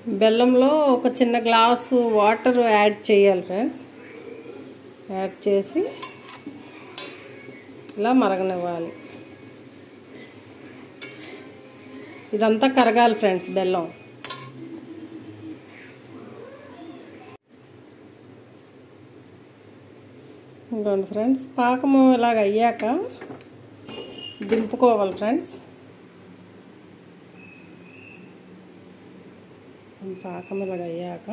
బెల్లంలో ఒక చిన్న గ్లాసు వాటర్ యాడ్ చేయాలి ఫ్రెండ్స్. యాడ్ చేసి ఇలా మరగనివ్వాలి. ఇదంతా కరగాలి ఫ్రెండ్స్ బెల్లం. ఇంకోండి ఫ్రెండ్స్, పాకము ఇలాగ అయ్యాక దింపుకోవాలి ఫ్రెండ్స్. పాకం ఇలాగ అయ్యాక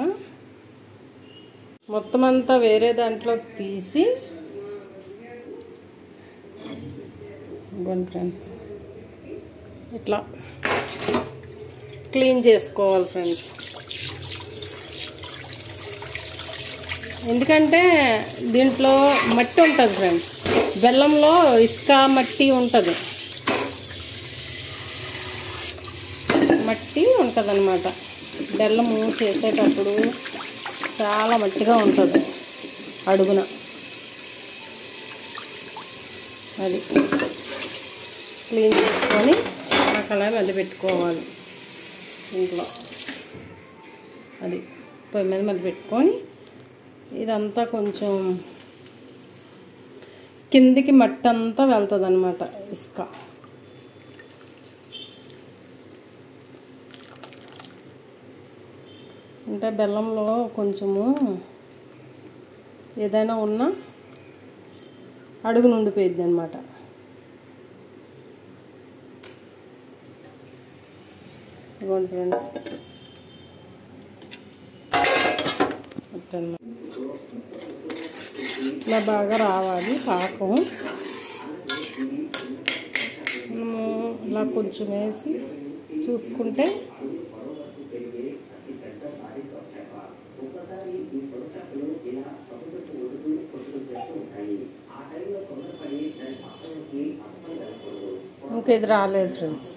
మొత్తం అంతా వేరే దాంట్లోకి తీసి ఇంకోండి ఫ్రెండ్స్ ఇట్లా క్లీన్ చేసుకోవాలి ఫ్రెండ్స్. ఎందుకంటే దీంట్లో మట్టి ఉంటుంది ఫ్రెండ్స్, బెల్లంలో ఇసుక మట్టి ఉంటుంది, మట్టి ఉంటుంది అన్నమాట. బెల్లము చేసేటప్పుడు చాలా మట్టిగా ఉంటుంది అడుగున. అది క్లీన్ చేసుకొని అక్కడ మళ్ళీ పెట్టుకోవాలి ఇంట్లో. అది పొయ్యి మీద మళ్ళీ పెట్టుకొని ఇదంతా కొంచెం కిందికి మట్టి అంతా వెళ్తుంది అన్నమాట, ఇసుక. అంటే బెల్లంలో కొంచెము ఏదైనా ఉన్నా అడుగు నుండిపోయిద్ది అన్నమాట. ఇవ్వండి ఫ్రెండ్స్, ఇలా బాగా రావాలి పాకం. మనము ఇలా కొంచెం వేసి చూసుకుంటే ఇంకా ఇది రాలేదు ఫ్రెండ్స్,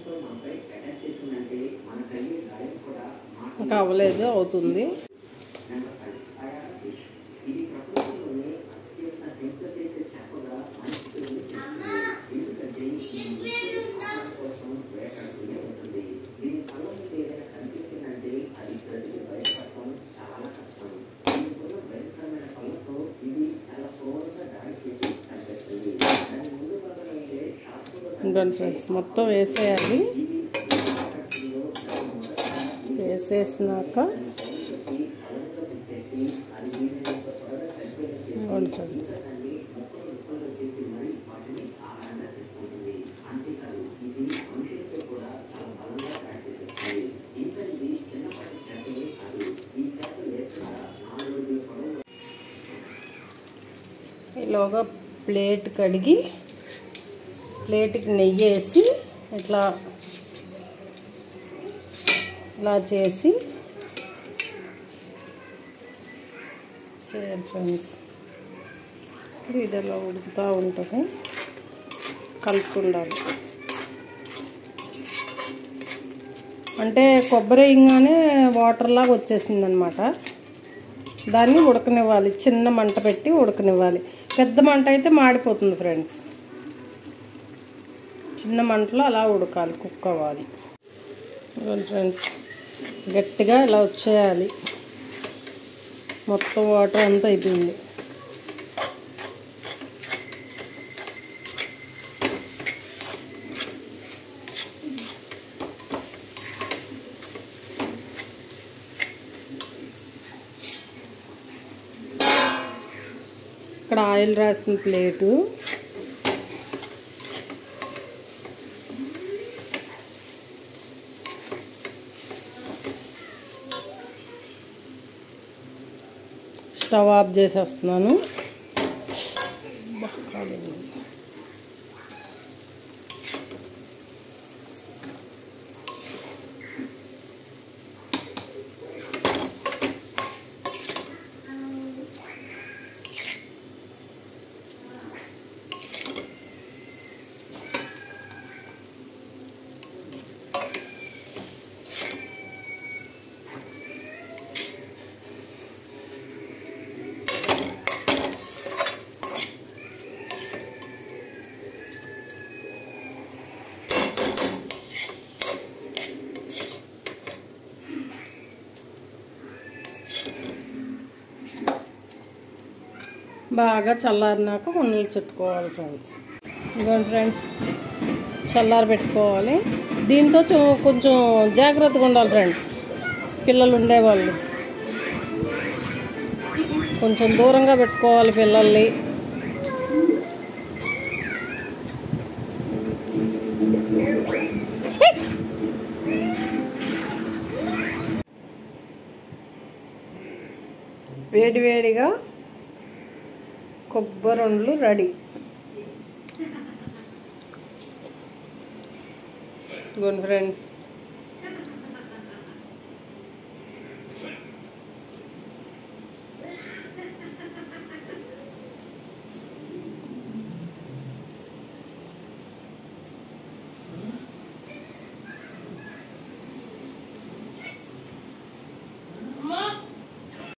ఇంకా అవ్వలేదు, అవుతుంది. ఇంకోండి ఫ్రెండ్స్, మొత్తం వేసేయాలి. వేసేసినాక ఇంకోండి ఫ్రెండ్స్, ఈలోగా ప్లేట్ కడిగి ప్లేట్కి నెయ్యి వేసి ఇట్లా ఇలా చేసి చేయండి ఫ్రెండ్స్. ఇది ఇలా ఉడుకుతూ ఉంటుంది, కలుపుకుండాలి. అంటే కొబ్బరి వేయగానే వాటర్ లాగా వచ్చేసింది అన్నమాట. దాన్ని ఉడకనివ్వాలి, చిన్న మంట పెట్టి ఉడకనివ్వాలి. పెద్ద మంట అయితే మాడిపోతుంది ఫ్రెండ్స్. చిన్న మంటలో అలా ఉడకాలి, కుక్ అవ్వాలి. ఫ్రెండ్స్, గట్టిగా ఇలా వచ్చేయాలి. మొత్తం వాటర్ అంతా అయిపోయింది. ఇక్కడ ఆయిల్ రాసిన ప్లేటు, స్టవ్ ఆఫ్ చేసేస్తున్నాను. బాగా చల్లారినాక ఉండలు చుట్టుకోవాలి ఫ్రెండ్స్. ఇదిగోండి ఫ్రెండ్స్, చల్లారి పెట్టుకోవాలి. దీంతో కొంచెం జాగ్రత్తగా ఉండాలి ఫ్రెండ్స్. పిల్లలు ఉండేవాళ్ళు కొంచెం దూరంగా పెట్టుకోవాలి పిల్లల్ని. వేడివేడిగా కొబ్బరి ఉండలు రెడీ. Good friends.